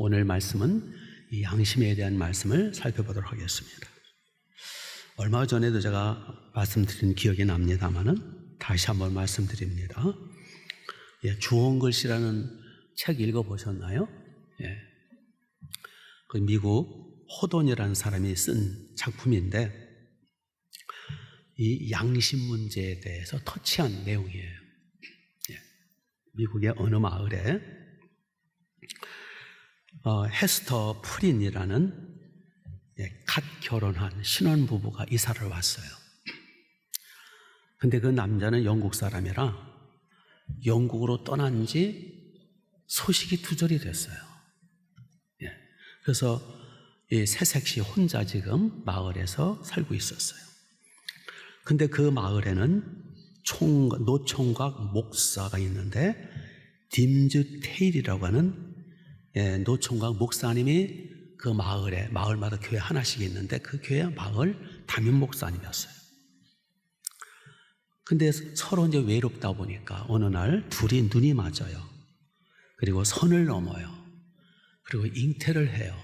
오늘 말씀은 이 양심에 대한 말씀을 살펴보도록 하겠습니다. 얼마 전에도 제가 말씀드린 기억이 납니다만은 다시 한번 말씀드립니다. 주홍글씨라는 책 읽어보셨나요? 그 미국 호돈이라는 사람이 쓴 작품인데 이 양심 문제에 대해서 터치한 내용이에요. 미국의 어느 마을에 헤스터 프린이라는 갓 결혼한 신혼부부가 이사를 왔어요. 근데 그 남자는 영국 사람이라 영국으로 떠난 지 소식이 두절이 됐어요. 그래서 이 새색시 혼자 지금 마을에서 살고 있었어요. 근데 그 마을에는 노총각 목사가 있는데 딤즈 테일이라고 하는 노총각 목사님이 그 마을마다 교회 하나씩 있는데 그 교회 마을 담임 목사님이었어요. 근데 서로 이제 외롭다 보니까 어느 날 둘이 눈이 맞아요. 그리고 선을 넘어요. 그리고 잉태를 해요.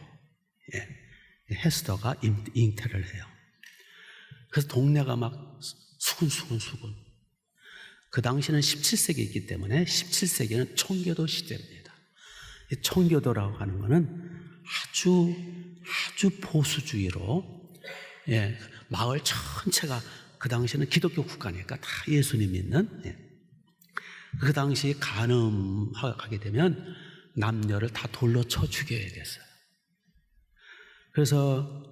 헤스터가 잉태를 해요. 그래서 동네가 막 수근수근. 그 당시는 17세기이기 때문에 17세기는 청교도 시대입니다. 이 청교도라고 하는 것은 아주 보수주의로 마을 전체가 그 당시는 기독교 국가니까 다 예수님 믿는 그 당시 간음하게 되면 남녀를 다 돌로 쳐 죽여야 됐어요. 그래서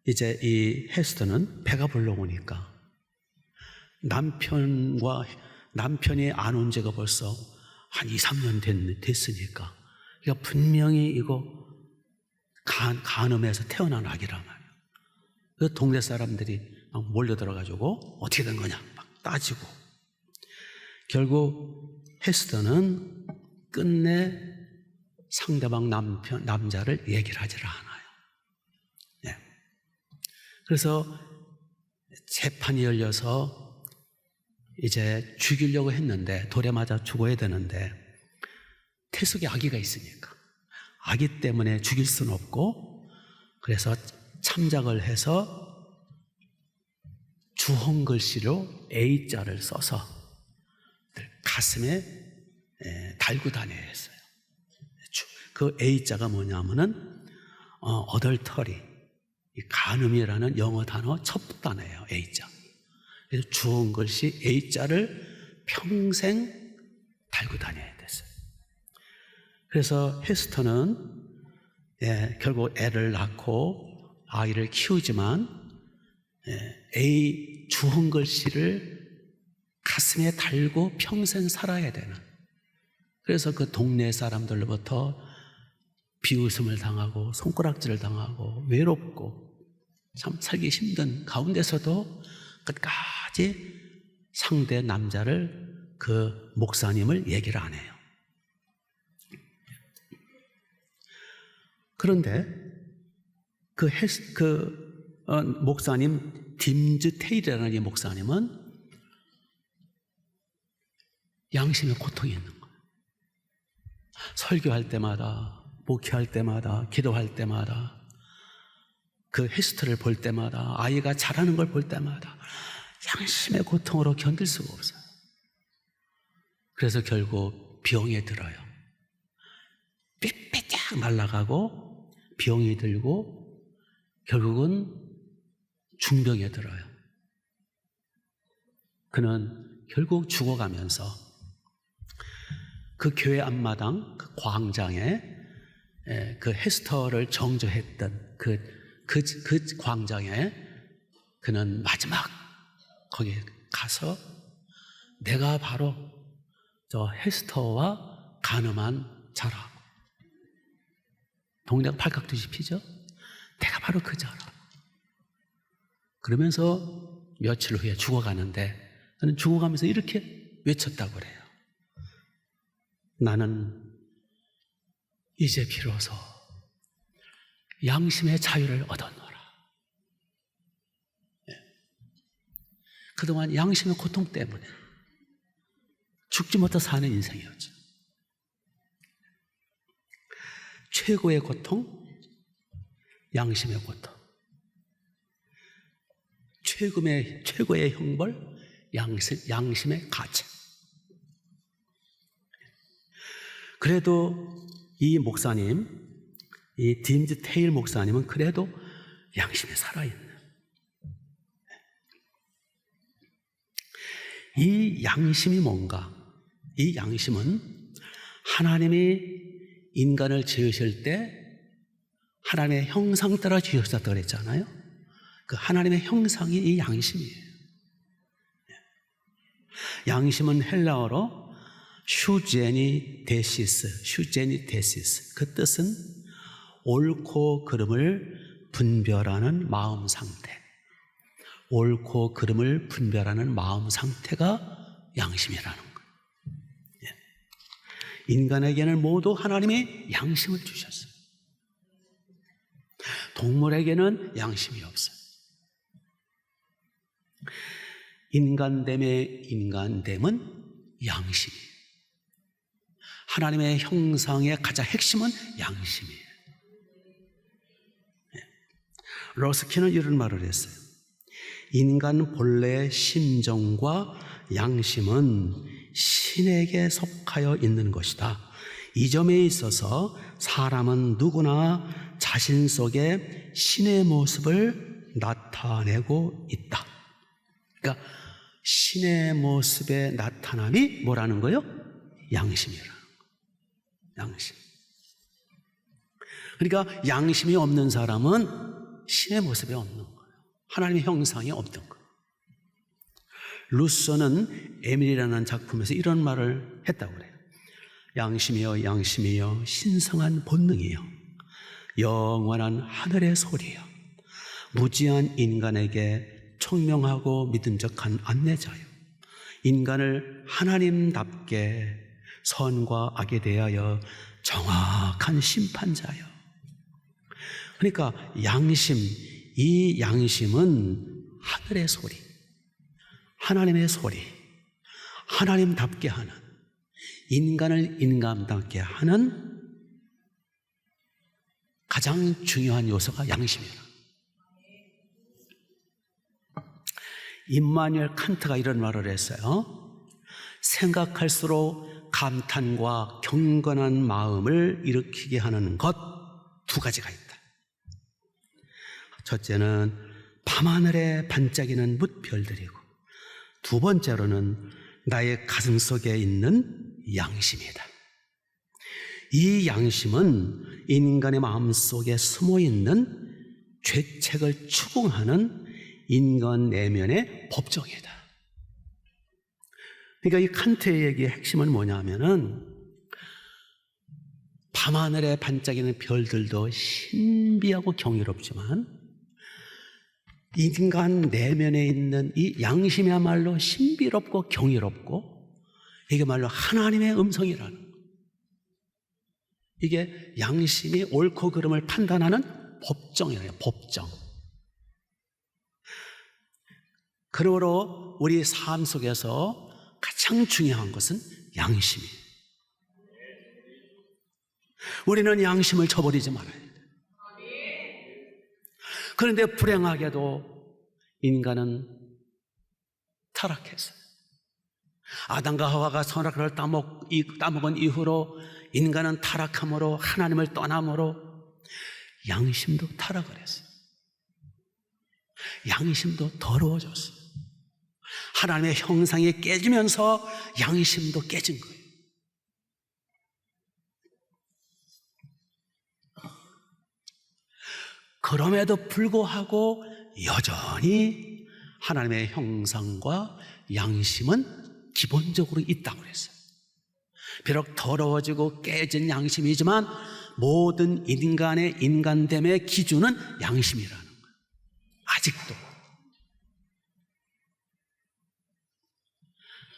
이제 이 헤스터는 배가 불러오니까 남편이 안 온 지가 벌써 한 2, 3년 됐으니까 그러니까 분명히 이거 간음해서 태어난 아기란 말이에요. 그 동네 사람들이 막 몰려들어가지고 어떻게 된 거냐 막 따지고 결국 헤스터는 끝내 상대방 남자를 얘기를 하지를 않아요. 그래서 재판이 열려서 이제 죽이려고 했는데 돌에 맞아 죽어야 되는데 태숙에 아기가 있으니까 아기 때문에 죽일 수는 없고 그래서 참작을 해서 주홍글씨로 A자를 써서 가슴에 달고 다녀야 했어요. 그 A자가 뭐냐면은 어덜터리 간음이라는 영어 단어 첫 단어예요. A자. 그래서 주홍글씨 A자를 평생 달고 다녀야 됐어요. 그래서 헤스터는 결국 애를 낳고 아이를 키우지만 A 주홍글씨를 가슴에 달고 평생 살아야 되는 그래서 그 동네 사람들로부터 비웃음을 당하고 손가락질을 당하고 외롭고 참 살기 힘든 가운데서도 끝까지 상대 남자를 그 목사님을 얘기를 안 해요. 그런데 목사님 딤즈 테일이라는 이 목사님은 양심의 고통이 있는 거예요. 설교할 때마다 목회할 때마다 기도할 때마다 그 헤스터를 볼 때마다 아이가 자라는 걸 볼 때마다 양심의 고통으로 견딜 수가 없어요. 그래서 결국 병에 들어요. 삐삐짝 말라가고 병이 들고 결국은 중병에 들어요. 그는 결국 죽어가면서 그 교회 앞마당 그 광장에 그 헤스터를 정조했던 그 광장에 그는 마지막 거기에 가서 내가 바로 저 헤스터와 간음한 자라. 동네가 발칵 뒤집히죠? 내가 바로 그 자라. 그러면서 며칠 후에 죽어가는데 나는 죽어가면서 이렇게 외쳤다고 그래요. 나는 이제 비로소 양심의 자유를 얻었노라. 그동안 양심의 고통 때문에 죽지 못해 사는 인생이었죠. 최고의 고통, 양심의 고통. 최고의 형벌, 양심의 가책. 그래도 이 목사님, 이 디임즈 테일 목사님은 그래도 양심이 살아있는. 이 양심이 뭔가? 이 양심은 하나님이 인간을 지으실 때 하나님의 형상 따라 지으셨다고 그랬잖아요. 그 하나님의 형상이 이 양심이에요. 양심은 헬라어로 슈제니데시스. 그 뜻은 옳고 그름을 분별하는 마음 상태. 옳고 그름을 분별하는 마음 상태가 양심이라는 거예요. 인간에게는 모두 하나님이 양심을 주셨어요. 동물에게는 양심이 없어요. 인간됨은 양심이에요. 하나님의 형상의 가장 핵심은 양심이에요. 러스킨은 이런 말을 했어요. 인간 본래의 심정과 양심은 신에게 속하여 있는 것이다. 이 점에 있어서 사람은 누구나 자신 속에 신의 모습을 나타내고 있다. 그러니까 신의 모습의 나타남이 뭐라는 거예요? 양심이라는 거예요. 양심. 그러니까 양심이 없는 사람은 신의 모습이 없는 거예요. 하나님의 형상이 없던 거예요. 루소는 에밀이라는 작품에서 이런 말을 했다고 그래요. 양심이여, 양심이여, 신성한 본능이여, 영원한 하늘의 소리여, 무지한 인간에게 총명하고 믿음직한 안내자여, 인간을 하나님답게 선과 악에 대하여 정확한 심판자여. 그러니까 양심, 이 양심은 하늘의 소리, 하나님의 소리, 하나님답게 하는, 인간을 인간답게 하는 가장 중요한 요소가 양심이라. 임마누엘 칸트가 이런 말을 했어요. 생각할수록 감탄과 경건한 마음을 일으키게 하는 것 두 가지가 있다. 첫째는 밤하늘에 반짝이는 뭇별들이고, 두 번째로는 나의 가슴 속에 있는 양심이다. 이 양심은 인간의 마음 속에 숨어 있는 죄책을 추궁하는 인간 내면의 법정이다. 그러니까 이 칸트의 얘기의 핵심은 뭐냐면은, 밤하늘에 반짝이는 별들도 신비하고 경이롭지만 인간 내면에 있는 이 양심이야말로 신비롭고 경이롭고, 이게 말로 하나님의 음성이라는 거예요. 이게 양심이 옳고 그름을 판단하는 법정이에요. 법정. 그러므로 우리 삶 속에서 가장 중요한 것은 양심이에요. 우리는 양심을 저버리지 말아야 돼요. 그런데 불행하게도 인간은 타락했어요. 아담과 하와가 선악과를 따먹은 이후로 인간은 타락함으로, 하나님을 떠남으로 양심도 타락을 했어요. 양심도 더러워졌어요. 하나님의 형상이 깨지면서 양심도 깨진 거예요. 그럼에도 불구하고 여전히 하나님의 형상과 양심은 기본적으로 있다고 그랬어요. 비록 더러워지고 깨진 양심이지만 모든 인간의 인간됨의 기준은 양심이라는 거예요. 아직도.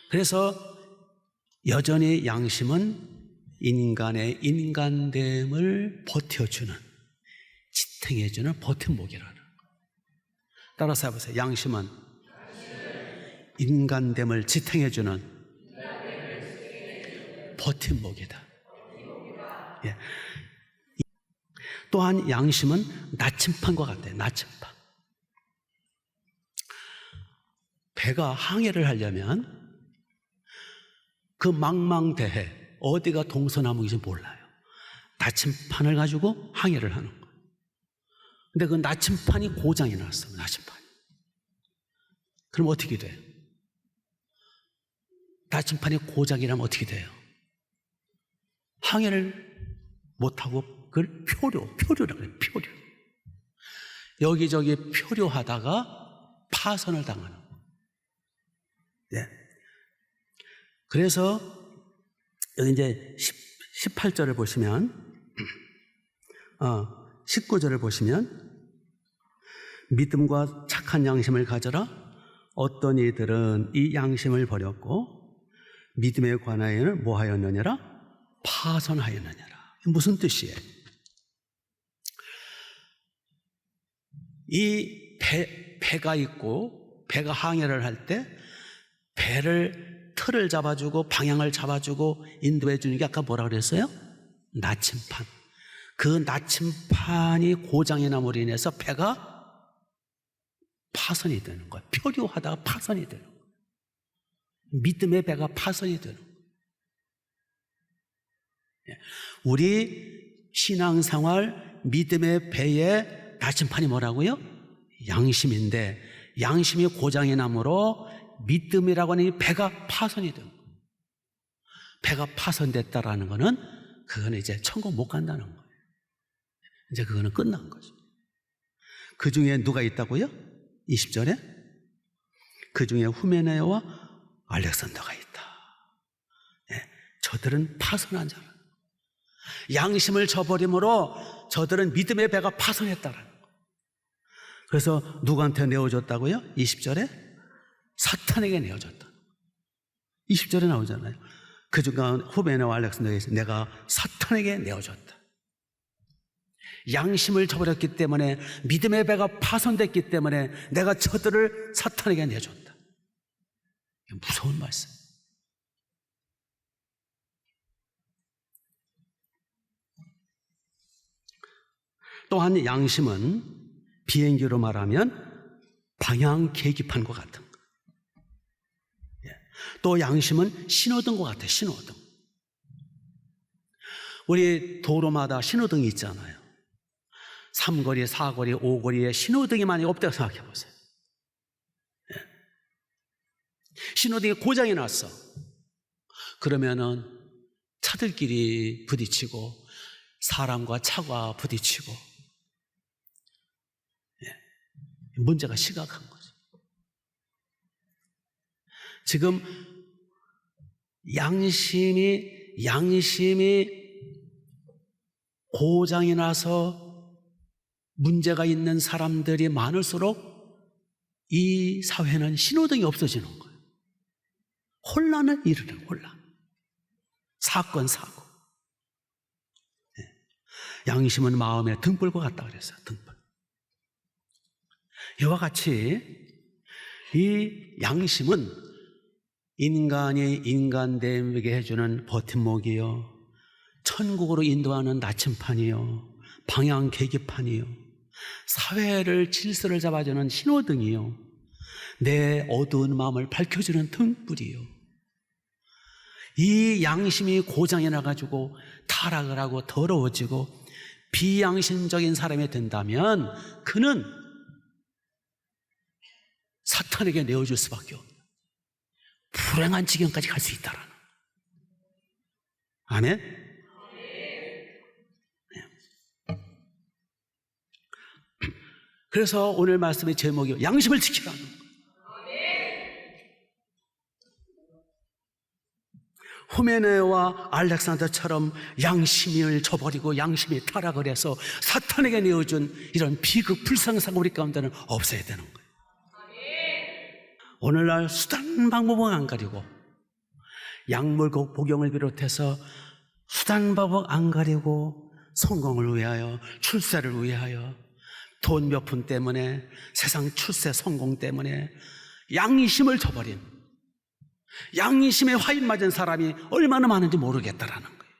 그래서 여전히 양심은 인간의 인간됨을 버텨주는, 지탱해주는 버팀목이라는 거예요. 따라서 해보세요. 양심은 인간됨을 지탱해주는 버팀목이다. 예. 또한 양심은 나침판과 같아요. 나침판. 배가 항해를 하려면 그 망망대해 어디가 동서남북인지 몰라요. 나침판을 가지고 항해를 하는 거예요. 근데 그 나침판이 고장이 났어요. 나침판이. 그럼 어떻게 돼요? 나침판이 고장이라면 어떻게 돼요? 항해를 못하고 그걸 표류라고 해요. 표류. 여기저기 표류하다가 파선을 당하는 거예요. 네. 그래서 여기 이제 18절을 보시면 19절을 보시면 믿음과 착한 양심을 가져라. 어떤 이들은 이 양심을 버렸고 믿음에 관하여는 뭐 하였느냐라? 파선하였느냐라. 무슨 뜻이에요? 이 배가 있고 배가 항해를 할 때 배를 틀을 잡아주고 방향을 잡아주고 인도해 주는 게 아까 뭐라 그랬어요? 나침판. 그 나침판이 고장이 남으로 인해서 배가 파선이 되는 거예요. 표류하다가 파선이 되는 거예요. 믿음의 배가 파선이 되는 거예요. 우리 신앙생활 믿음의 배의 나침판이 뭐라고요? 양심인데 양심이 고장이 남으로 믿음이라고 하는 이 배가 파선이 되는 거예요. 배가 파선됐다라는 거는 그거는 이제 천국 못 간다는 거예요. 이제 그거는 끝난 거죠. 그 중에 누가 있다고요? 20절에 그 중에 후메네오와 알렉산더가 있다. 네, 저들은 파선한 자라. 양심을 저버림으로 저들은 믿음의 배가 파선했다라는 거예요. 그래서 누구한테 내어줬다고요? 20절에 사탄에게 내어줬다. 20절에 나오잖아요. 그 중간 후메네오와 알렉산더가 있어요. 내가 사탄에게 내어줬다. 양심을 저버렸기 때문에 믿음의 배가 파손됐기 때문에 내가 저들을 사탄에게 내줬다. 무서운 말씀. 또한 양심은 비행기로 말하면 방향 계기판과 같은 거. 또 양심은 신호등과 같아요. 신호등. 우리 도로마다 신호등이 있잖아요. 3거리, 4거리, 5거리에 신호등이 많이 없다고 생각해 보세요. 신호등이 고장이 났어. 그러면은 차들끼리 부딪히고 사람과 차가 부딪히고 문제가 심각한 거죠. 지금 양심이 고장이 나서 문제가 있는 사람들이 많을수록 이 사회는 신호등이 없어지는 거예요. 혼란을 이루는 혼란. 사건, 사고. 양심은 마음의 등불과 같다 그랬어요. 등불. 이와 같이 이 양심은 인간이 인간됨에게 해주는 버팀목이요, 천국으로 인도하는 나침판이요, 방향 계기판이요, 사회를 질서를 잡아주는 신호등이요, 내 어두운 마음을 밝혀주는 등불이요. 이 양심이 고장이 나가지고 타락을 하고 더러워지고 비양심적인 사람이 된다면 그는 사탄에게 내어줄 수밖에 없는 불행한 지경까지 갈 수 있다라는. 아멘? 네. 그래서 오늘 말씀의 제목이 양심을 지키라는 거예요. 후메네와 알렉산더처럼 양심을 저버리고 양심이 타락을 해서 사탄에게 내어준 이런 비극 불상사가 우리 가운데는 없어야 되는 거예요. 오늘날 수단 방법은 안 가리고 약물 복용을 비롯해서 수단 방법 안 가리고 성공을 위하여, 출세를 위하여, 돈 몇 푼 때문에, 세상 출세 성공 때문에 양심을 저버린, 양심에 화인 맞은 사람이 얼마나 많은지 모르겠다라는 거예요.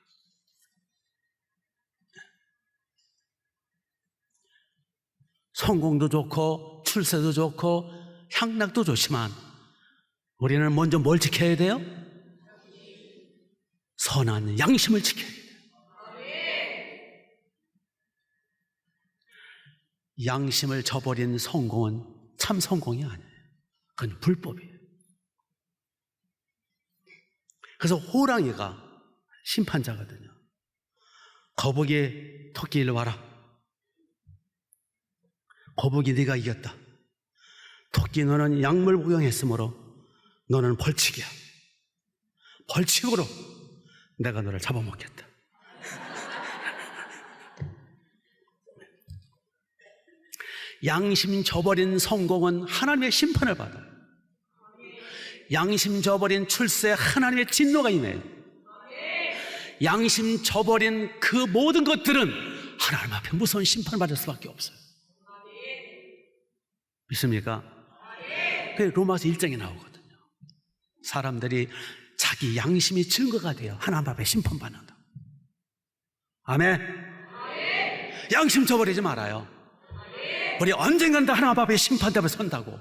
성공도 좋고 출세도 좋고 향락도 좋지만 우리는 먼저 뭘 지켜야 돼요? 선한 양심을 지켜야 돼요. 양심을 저버린 성공은 참 성공이 아니에요. 그건 불법이에요. 그래서 호랑이가 심판자거든요. 거북이, 토끼 일로 와라. 거북이 네가 이겼다. 토끼 너는 약물 복용했으므로 너는 벌칙이야. 벌칙으로 내가 너를 잡아먹겠다. 양심 저버린 성공은 하나님의 심판을 받아요. 양심 저버린 출세에 하나님의 진노가 임해요. 양심 저버린 그 모든 것들은 하나님 앞에 무서운 심판을 받을 수밖에 없어요. 믿습니까? 그 로마서 1장에 나오거든요. 사람들이 자기 양심이 증거가 돼요. 하나님 앞에 심판받는다. 아멘. 양심 저버리지 말아요. 우리 언젠간 다 하나님 앞에 심판대 앞에 선다고.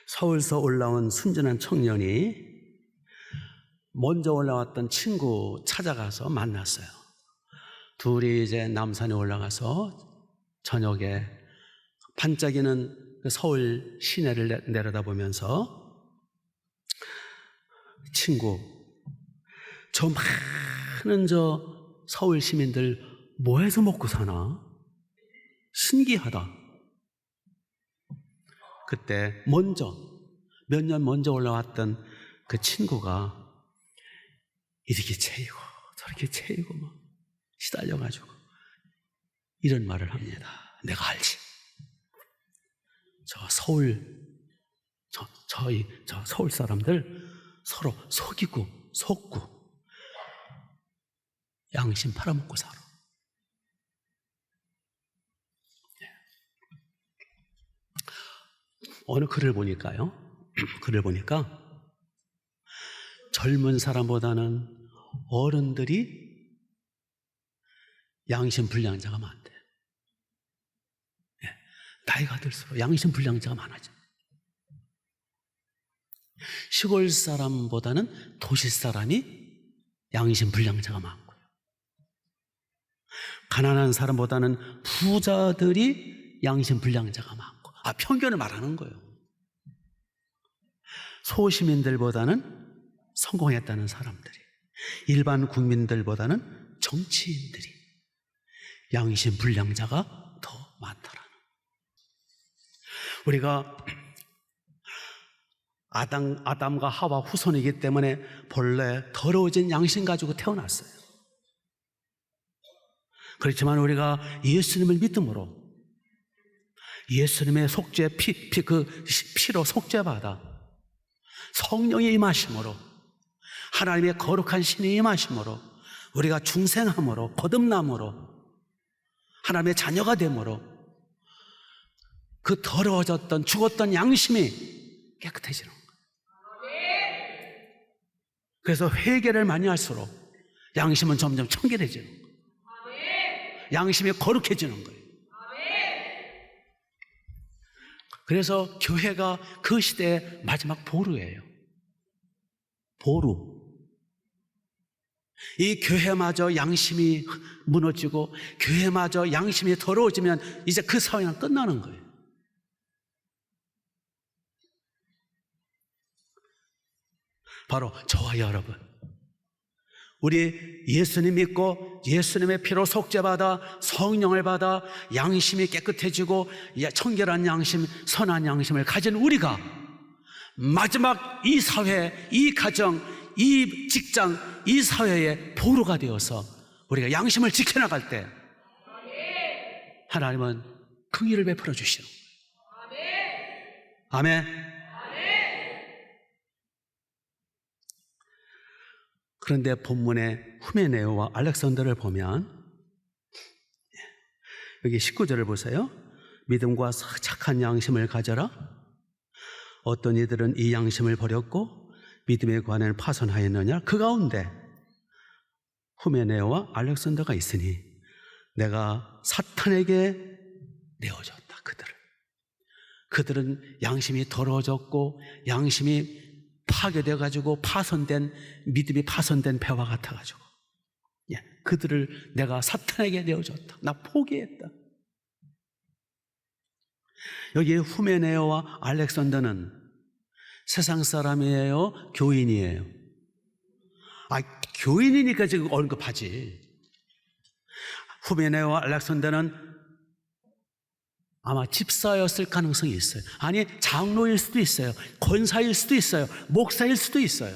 서울서 올라온 순진한 청년이 먼저 올라왔던 친구 찾아가서 만났어요. 둘이 이제 남산에 올라가서 저녁에 반짝이는 그 서울 시내를 내려다보면서 친구, 저 많은 저 서울 시민들 뭐 해서 먹고 사나? 신기하다. 그때 몇 년 먼저 올라왔던 그 친구가 이렇게 채이고 저렇게 채이고 막 시달려가지고 이런 말을 합니다. 내가 알지. 저 서울 사람들 서로 속이고 속고 양심 팔아먹고 살아. 어느 글을 보니까요. 글을 보니까 젊은 사람보다는 어른들이 양심 불량자가 많대요. 나이가 들수록 양심 불량자가 많아져. 시골 사람보다는 도시 사람이 양심 불량자가 많고요. 가난한 사람보다는 부자들이 양심 불량자가 많고. 편견을 말하는 거예요. 소시민들보다는 성공했다는 사람들이, 일반 국민들보다는 정치인들이 양심 불량자가 더 많다라는. 우리가 아담과 하와 후손이기 때문에 본래 더러워진 양심 가지고 태어났어요. 그렇지만 우리가 예수님을 믿음으로 예수님의 속죄 피로 속죄받아 성령의 임하심으로 하나님의 거룩한 신의 임하심으로 우리가 중생함으로 거듭남으로 하나님의 자녀가 됨으로 그 더러워졌던 죽었던 양심이 깨끗해지는 거예요. 그래서 회개를 많이 할수록 양심은 점점 청결해지는 거예요. 양심이 거룩해지는 거예요. 그래서 교회가 그 시대의 마지막 보루예요. 보루. 이 교회마저 양심이 무너지고 교회마저 양심이 더러워지면 이제 그 사회는 끝나는 거예요. 바로 저와 여러분, 우리 예수님 믿고 예수님의 피로 속죄받아 성령을 받아 양심이 깨끗해지고 청결한 양심, 선한 양심을 가진 우리가 마지막 이 사회, 이 가정, 이 직장, 이 사회의 보루가 되어서 우리가 양심을 지켜나갈 때 하나님은 긍휼을 베풀어 주시는 거예요. 아멘. 그런데 본문의 후메네오와 알렉산더를 보면 여기 19절을 보세요. 믿음과 착한 양심을 가져라. 어떤 이들은 이 양심을 버렸고 믿음의 관을 파손하였느냐. 그 가운데 후메네오와 알렉산더가 있으니 내가 사탄에게 내어줬다. 그들은 양심이 더러워졌고 양심이 파괴되어 가지고 파손된, 믿음이 파손된 배와 같아 가지고 그들을 내가 사탄에게 내어줬다. 나 포기했다. 여기 후메네오와 알렉산더는 세상 사람이에요? 교인이에요? 교인이니까 지금 언급하지. 후메네오와 알렉산더는 아마 집사였을 가능성이 있어요. 아니, 장로일 수도 있어요. 권사일 수도 있어요. 목사일 수도 있어요.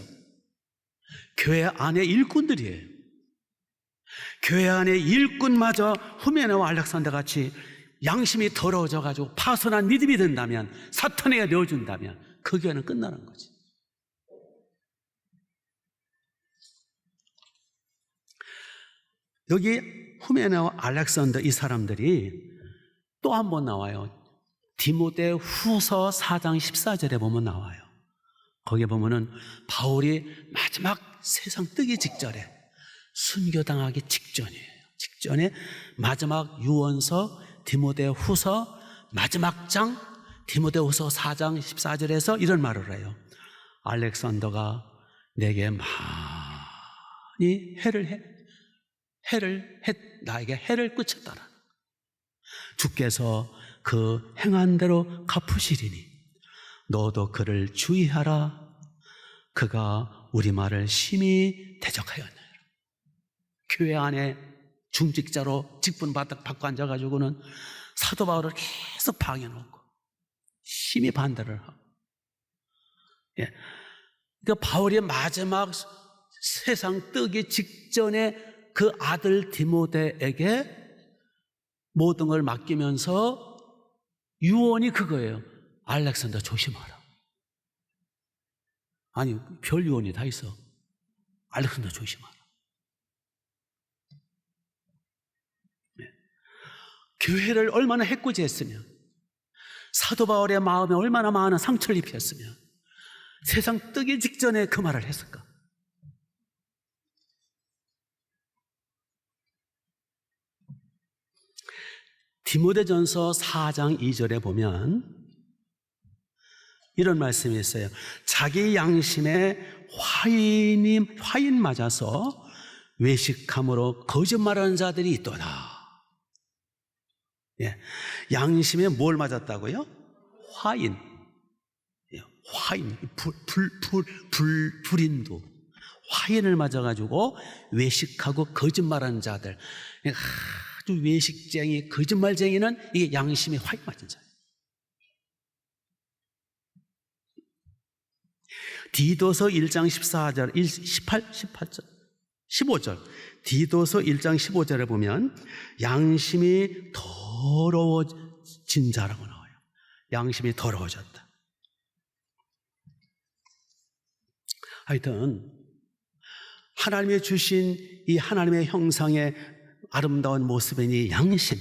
교회 안에 일꾼들이에요. 교회 안에 일꾼마저 후메네와 알렉산더 같이 양심이 더러워져 가지고 파손한 믿음이 된다면, 사탄에게 내어준다면 그 교회는 끝나는 거지. 여기 후메네와 알렉산더 이 사람들이 또 한 번 나와요. 디모데 후서 4장 14절에 보면 나와요. 거기에 보면은 바울이 마지막 세상 뜨기 직전에, 순교당하기 직전에 마지막 유언서 디모데 후서 마지막 장 디모데 후서 4장 14절에서 이런 말을 해요. 알렉산더가 내게 많이 나에게 해를 끼쳤더라. 주께서 그 행한 대로 갚으시리니 너도 그를 주의하라. 그가 우리 말을 심히 대적하였느니라. 교회 안에 중직자로 직분 받고 앉아가지고는 사도 바울을 계속 방해놓고 심히 반대를 하고, 그러니까 바울이 마지막 세상 뜨기 직전에 그 아들 디모데에게 모든 걸 맡기면서 유언이 그거예요. 알렉산더 조심하라. 아니, 별 유언이 다 있어. 알렉산더 조심하라. 교회를 얼마나 해코지했으며, 사도 바울의 마음에 얼마나 많은 상처를 입혔으며, 세상 뜨기 직전에 그 말을 했을까? 디모데전서 4장 2절에 보면 이런 말씀이 있어요. 자기 양심에 화인 맞아서 외식함으로 거짓말하는 자들이 있도다. 양심에 뭘 맞았다고요? 화인. 불인도. 화인을 맞아가지고 외식하고 거짓말하는 자들. 아주 외식쟁이, 거짓말쟁이는 이게 양심이 화인 맞은 자예요. 디도서 1장 14절, 18절, 15절. 디도서 1장 15절에 보면 양심이 더러워진 자라고 나와요. 양심이 더러워졌다. 하여튼 하나님이 주신 이 하나님의 형상의 아름다운 모습이니 양심.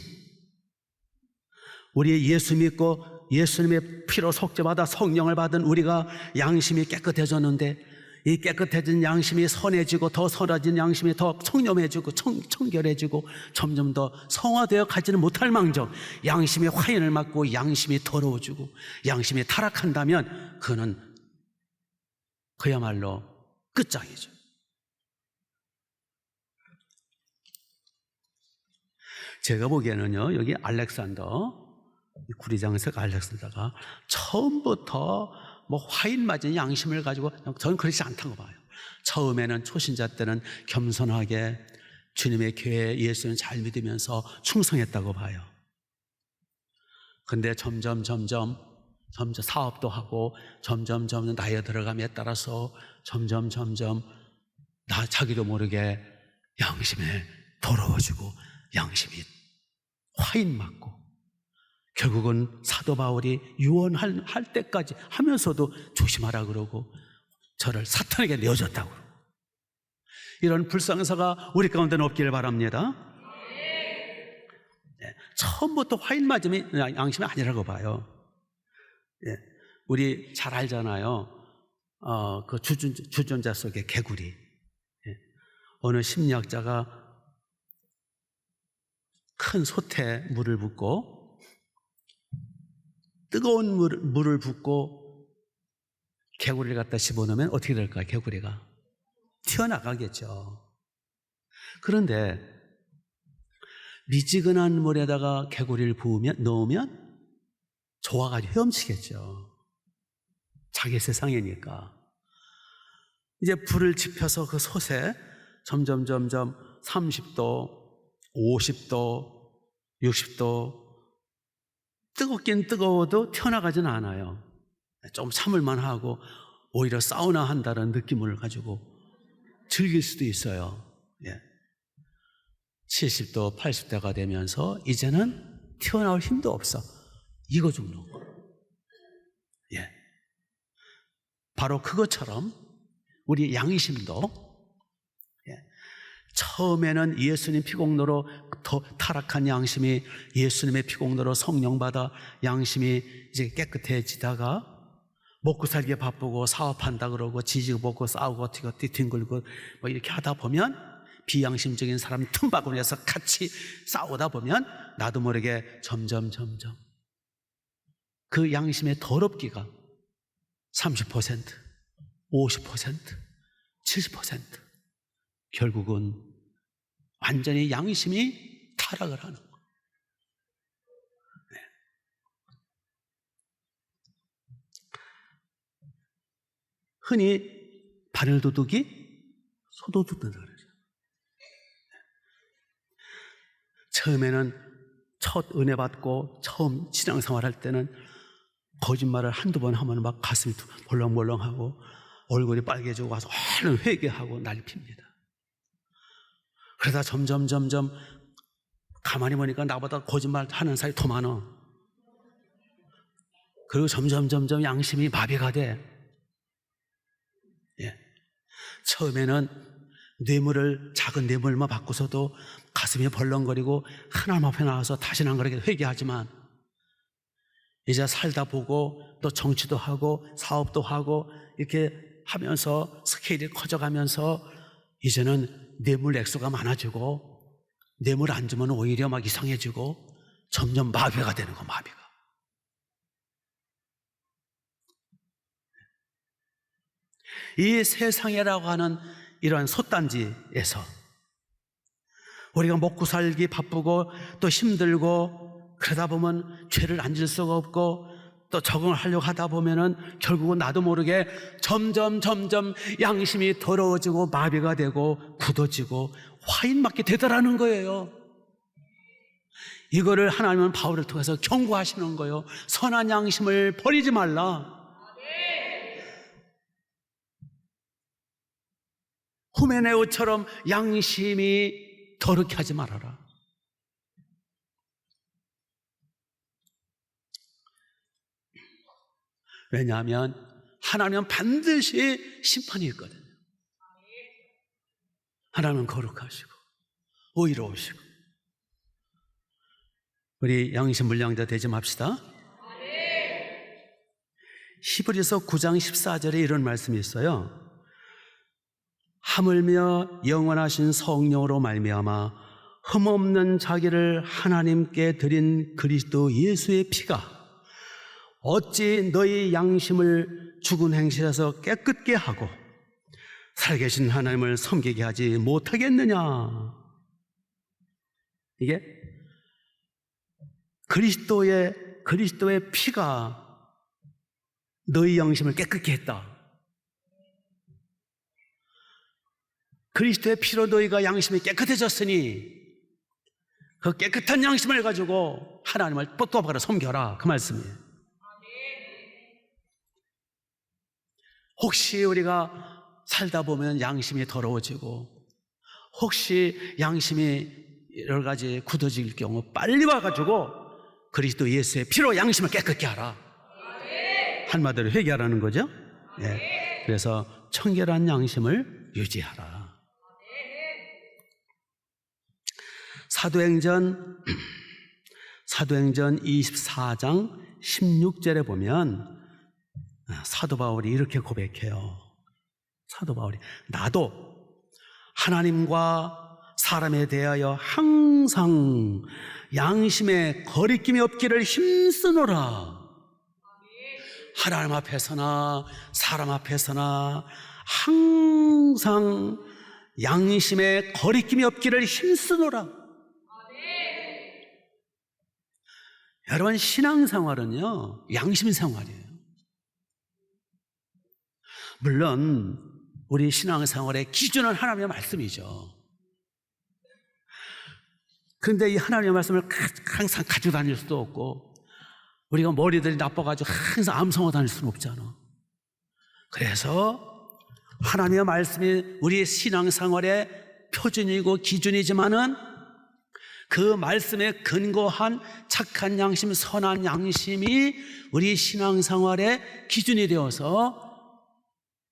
우리 예수 믿고 예수님의 피로 속죄받아 성령을 받은 우리가 양심이 깨끗해졌는데, 이 깨끗해진 양심이 선해지고 더 선해진 양심이 더 청렴해지고 청결해지고 점점 더 성화되어 가지는 못할 망정 양심이 화인을 맞고 양심이 더러워지고 양심이 타락한다면 그는 그야말로 끝장이죠. 제가 보기에는요, 여기 구리장석 알렉산더가 처음부터 화인 맞은 양심을 가지고, 저는 그렇지 않다고 봐요. 처음에는 초신자 때는 겸손하게 주님의 교회 예수는 잘 믿으면서 충성했다고 봐요. 근데 점점 사업도 하고 점점 나이에 들어감에 따라서 점점 자기도 모르게 양심에 더러워지고 양심이 화인 맞고, 결국은 사도 바울이 유언할 때까지 하면서도 조심하라 그러고 저를 사탄에게 내어줬다고 그러고, 이런 불쌍사가 우리 가운데는 없기를 바랍니다. 처음부터 화인 맞으면 양심이 아니라고 봐요. 우리 잘 알잖아요. 그 주전자 속의 개구리. 어느 심리학자가 큰 솥에 물을 붓고 뜨거운 물을 붓고 개구리를 갖다 집어넣으면 어떻게 될까요? 개구리가 튀어나가겠죠. 그런데 미지근한 물에다가 개구리를 넣으면 좋아가지고 헤엄치겠죠. 자기 세상이니까. 이제 불을 지펴서 그 솥에 점점 30도, 50도, 60도 뜨겁긴 뜨거워도 튀어나가지는 않아요. 좀 참을만 하고 오히려 사우나 한다는 느낌을 가지고 즐길 수도 있어요. 70도, 80도가 되면서 이제는 튀어나올 힘도 없어. 익어 죽는 거. 바로 그것처럼 우리 양심도 처음에는 예수님 피공로로 더 타락한 양심이 예수님의 피공로로 성령받아 양심이 이제 깨끗해지다가 먹고 살기에 바쁘고 사업한다 그러고 지지고 먹고 싸우고 어떻게 뒹굴고 뭐 이렇게 하다 보면 비양심적인 사람이 틈바구니에서 같이 싸우다 보면 나도 모르게 점점 그 양심의 더럽기가 30%, 50%, 70% 결국은 완전히 양심이 타락을 하는 거예요. 흔히 바늘도둑이 소도둑이라고 그러죠. 처음에는 첫 은혜 받고 처음 신앙생활 할 때는 거짓말을 한두 번 하면 막 가슴이 벌렁벌렁하고 얼굴이 빨개지고 와서 얼른 회개하고 난리 핍니다. 그러다 점점 가만히 보니까 나보다 거짓말 하는 사람이 더 많아. 그리고 점점 양심이 마비가 돼. 처음에는 작은 뇌물만 받고서도 가슴이 벌렁거리고 하나님 앞에 나와서 다시는 안 그렇게 회개하지만 이제 살다 보고 또 정치도 하고 사업도 하고 이렇게 하면서 스케일이 커져가면서 이제는 뇌물 액수가 많아지고 뇌물 안 주면 오히려 막 이상해지고 점점 마비가 되는 거. 마비가. 이 세상이라고 하는 이러한 솥단지에서 우리가 먹고 살기 바쁘고 또 힘들고 그러다 보면 죄를 안 질 수가 없고 또 적응을 하려고 하다 보면은 결국은 나도 모르게 점점 양심이 더러워지고 마비가 되고 굳어지고 화인 맞게 되더라는 거예요. 이거를 하나님은 바울을 통해서 경고하시는 거예요. 선한 양심을 버리지 말라. 후메네오처럼 양심이 더럽게 하지 말아라. 왜냐하면 하나님은 반드시 심판이 있거든요. 하나님은 거룩하시고 의로우시고. 우리 양심 불량자 되지 맙시다. 히브리서 9장 14절에 이런 말씀이 있어요. 하물며 영원하신 성령으로 말미암아 흠없는 자기를 하나님께 드린 그리스도 예수의 피가 어찌 너희 양심을 죽은 행실에서 깨끗게 하고 살계신 하나님을 섬기게 하지 못하겠느냐. 이게 그리스도의 피가 너희 양심을 깨끗게 했다. 그리스도의 피로 너희가 양심이 깨끗해졌으니 그 깨끗한 양심을 가지고 하나님을 똑똑하게 섬겨라. 그 말씀이에요. 혹시 우리가 살다 보면 양심이 더러워지고 혹시 양심이 여러 가지 굳어질 경우 빨리 와가지고 그리스도 예수의 피로 양심을 깨끗게 하라. 한마디로 회개하라는 거죠. 그래서 청결한 양심을 유지하라. 사도행전 24장 16절에 보면 사도 바울이 이렇게 고백해요. 사도 바울이 나도 하나님과 사람에 대하여 항상 양심에 거리낌이 없기를 힘쓰노라. 하나님 앞에서나 사람 앞에서나 항상 양심에 거리낌이 없기를 힘쓰노라. 여러분, 신앙생활은요, 양심생활이에요. 물론 우리 신앙생활의 기준은 하나님의 말씀이죠. 그런데 이 하나님의 말씀을 항상 가지고 다닐 수도 없고, 우리가 머리들이 나빠가지고 항상 암송하고 다닐 수는 없잖아. 그래서 하나님의 말씀이 우리의 신앙생활의 표준이고 기준이지만은 그 말씀에 근거한 착한 양심, 선한 양심이 우리 신앙생활의 기준이 되어서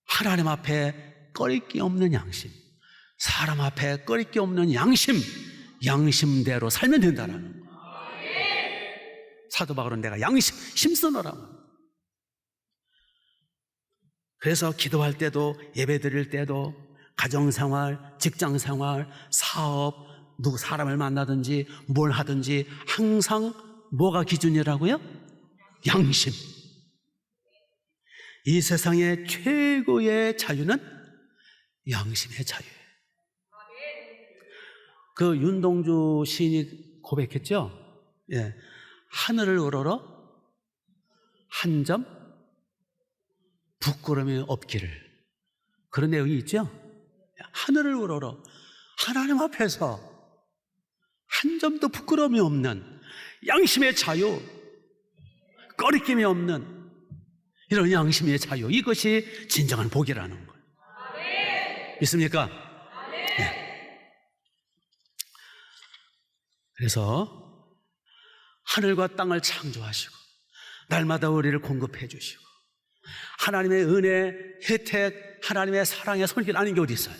하나님 앞에 꺼릴 게 없는 양심, 사람 앞에 꺼릴 게 없는 양심, 양심대로 살면 된다는 거예요. 사도 바울은 내가 양심 힘쓰노라. 그래서 기도할 때도, 예배 드릴 때도, 가정생활, 직장생활, 사업, 누구 사람을 만나든지 뭘 하든지 항상 뭐가 기준이라고요? 양심. 이 세상의 최고의 자유는 양심의 자유예요. 그 윤동주 시인이 고백했죠? 예. 하늘을 우러러 한 점 부끄러움이 없기를. 그런 내용이 있죠? 하늘을 우러러 하나님 앞에서 한 점도 부끄러움이 없는 양심의 자유, 꺼리낌이 없는 이런 양심의 자유, 이것이 진정한 복이라는 거예요. 믿습니까? 네. 그래서 하늘과 땅을 창조하시고 날마다 우리를 공급해 주시고 하나님의 은혜, 혜택, 하나님의 사랑의 손길 아닌 게 어디 있어요?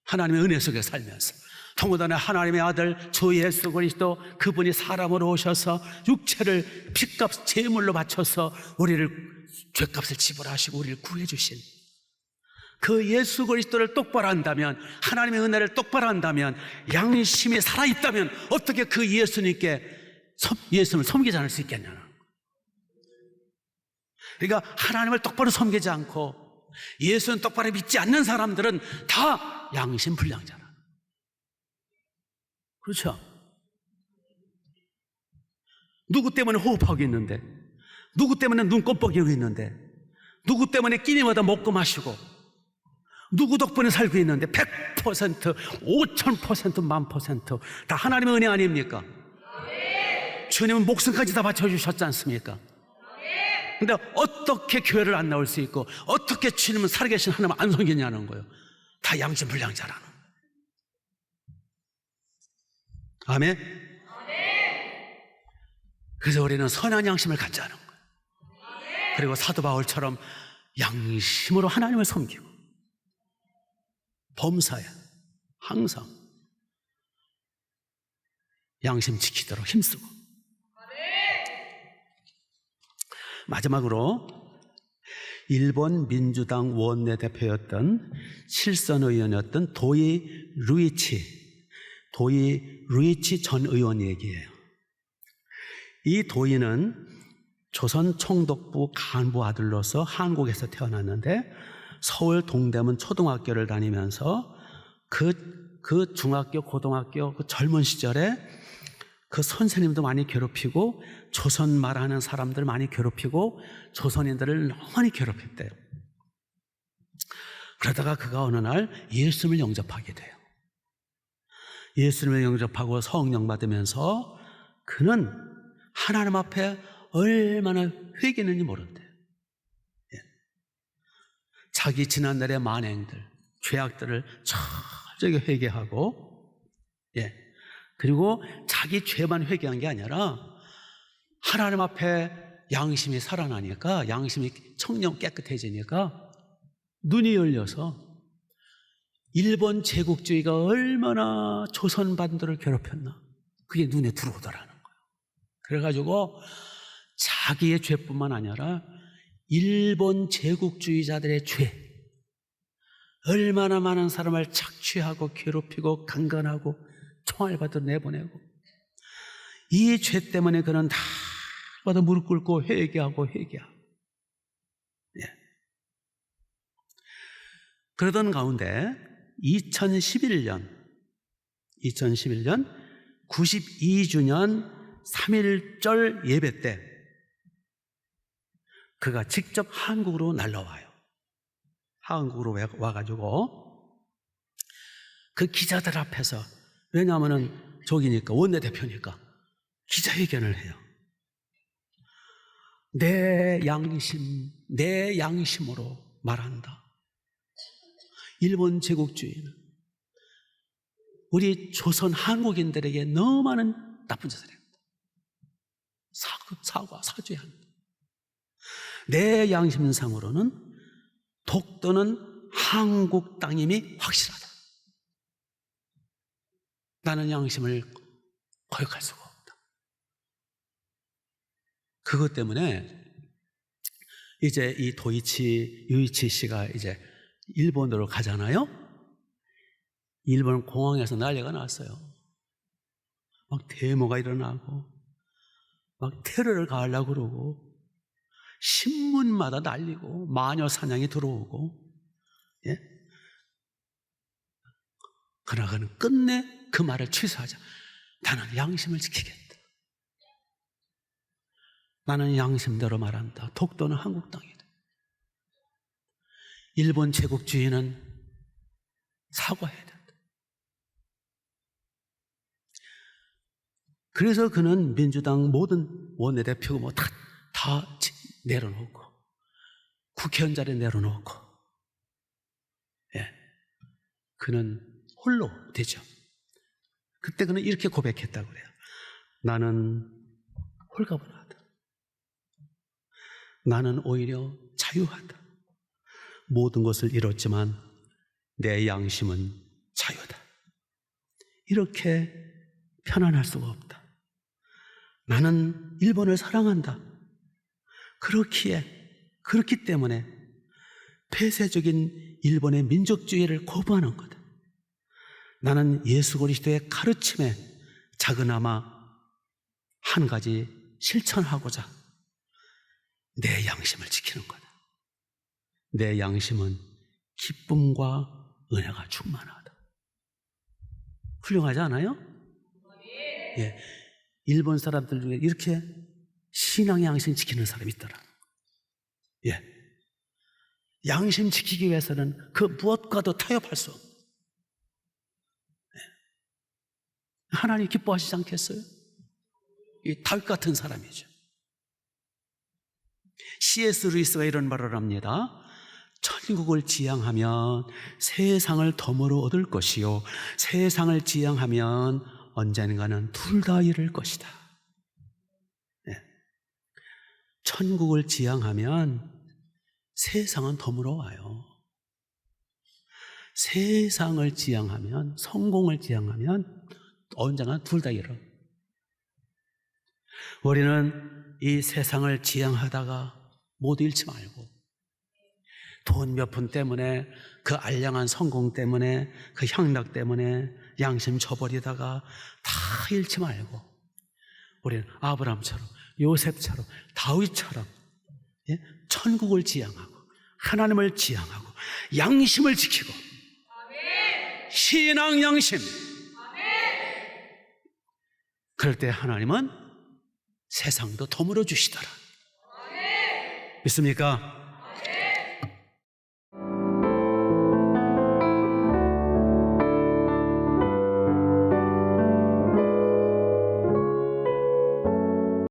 하나님의 은혜 속에 살면서 통후단의 하나님의 아들 주 예수 그리스도, 그분이 사람으로 오셔서 육체를 핏값 제물로 바쳐서 우리를 죄값을 지불하시고 우리를 구해 주신 그 예수 그리스도를 똑바로 한다면, 하나님의 은혜를 똑바로 한다면, 양심이 살아있다면 어떻게 그 예수님께 예수님을 섬기지 않을 수 있겠냐는. 그러니까 하나님을 똑바로 섬기지 않고 예수는 똑바로 믿지 않는 사람들은 다 양심 불량자라. 그렇죠? 누구 때문에 호흡하고 있는데, 누구 때문에 눈 껌뻑이고 있는데, 누구 때문에 끼니마다 먹고 마시고, 누구 덕분에 살고 있는데 100%, 5000%, 10,000% 다 하나님의 은혜 아닙니까? 주님은 목숨까지 다 바쳐주셨지 않습니까? 근데 어떻게 교회를 안 나올 수 있고 어떻게 주님은 살아계신 하나님을 안 섬기냐는 거예요. 다 양심불량자라는 거예요. 아멘? 그래서 우리는 선한 양심을 갖자는 거예요. 그리고 사도 바울처럼 양심으로 하나님을 섬기고 범사에 항상 양심 지키도록 힘쓰고. 마지막으로 일본 민주당 원내대표였던 실선 의원이었던 도이 루이치 전 의원 얘기예요. 이 도이는 조선 총독부 간부 아들로서 한국에서 태어났는데 서울 동대문 초등학교를 다니면서 그 중학교, 고등학교 그 젊은 시절에 그 선생님도 많이 괴롭히고 조선 말하는 사람들 많이 괴롭히고 조선인들을 너무 많이 괴롭혔대요. 그러다가 그가 어느 날 예수님을 영접하게 돼요. 예수님을 영접하고 성령 받으면서 그는 하나님 앞에 얼마나 회개했는지 모른대요. 자기 지난날의 만행들, 죄악들을 철저하게 회개하고, 그리고 자기 죄만 회개한 게 아니라 하나님 앞에 양심이 살아나니까, 양심이 청렴 깨끗해지니까 눈이 열려서 일본 제국주의가 얼마나 조선 반도를 괴롭혔나 그게 눈에 들어오더라는 거예요. 그래가지고 자기의 죄뿐만 아니라 일본 제국주의자들의 죄, 얼마나 많은 사람을 착취하고 괴롭히고 강간하고 총알 받아 내보내고, 이 죄 때문에 그는 날마다 무릎 꿇고 회개하고. 예. 그러던 가운데 2011년 92주년 3.1절 예배 때 그가 직접 한국으로 날라와요. 한국으로 와가지고 그 기자들 앞에서, 왜냐하면 저기니까, 원내대표니까 기자회견을 해요. 내 양심으로 말한다. 일본 제국주의는 우리 조선 한국인들에게 너무 많은 나쁜 짓을 합니다. 사죄해야 한다. 내 양심상으로는 독도는 한국 땅임이 확실하다. 나는 양심을 거역할 수가 없다. 그것 때문에 이제 이 유이치 씨가 이제 일본으로 가잖아요. 일본 공항에서 난리가 났어요. 막 데모가 일어나고, 막 테러를 가하려고 그러고, 신문마다 날리고, 마녀 사냥이 들어오고, 예? 그러나 그는 끝내 그 말을 취소하자. 나는 양심을 지키겠다. 나는 양심대로 말한다. 독도는 한국 땅이다. 일본 제국주의는 사과해야 된다. 그래서 그는 민주당 모든 원내대표고 뭐 다 내려놓고, 국회의원 자리 내려놓고, 예, 그는 홀로 되죠. 그때 그는 이렇게 고백했다고 그래요. 나는 홀가분하다. 나는 오히려 자유하다. 모든 것을 잃었지만 내 양심은 자유다. 이렇게 편안할 수가 없다. 나는 일본을 사랑한다. 그렇기 때문에 폐쇄적인 일본의 민족주의를 거부하는 거다. 나는 예수 그리스도의 가르침에 작은아마 한 가지 실천하고자 내 양심을 지키는 거다. 내 양심은 기쁨과 은혜가 충만하다. 훌륭하지 않아요? 예. 일본 사람들 중에 이렇게 신앙의 양심 지키는 사람이 있더라. 예. 양심 지키기 위해서는 그 무엇과도 타협할 수 없어. 예. 하나님 기뻐하시지 않겠어요? 이 다윗 같은 사람이죠. C.S. 루이스가 이런 말을 합니다. 천국을 지향하면 세상을 덤으로 얻을 것이요, 세상을 지향하면 언젠가는 둘 다 잃을 것이다. 네. 천국을 지향하면 세상은 덤으로 와요. 세상을 지향하면, 성공을 지향하면 언젠가 둘 다 잃어. 우리는 이 세상을 지향하다가 모두 잃지 말고, 돈 몇 푼 때문에, 그 알량한 성공 때문에, 그 향락 때문에 양심 저버리다가 다 잃지 말고, 우리는 아브라함처럼, 요셉처럼, 다윗처럼, 예? 천국을 지향하고 하나님을 지향하고 양심을 지키고, 아멘. 신앙 양심, 아멘. 그럴 때 하나님은 세상도 덤으로 주시더라. 아멘. 믿습니까?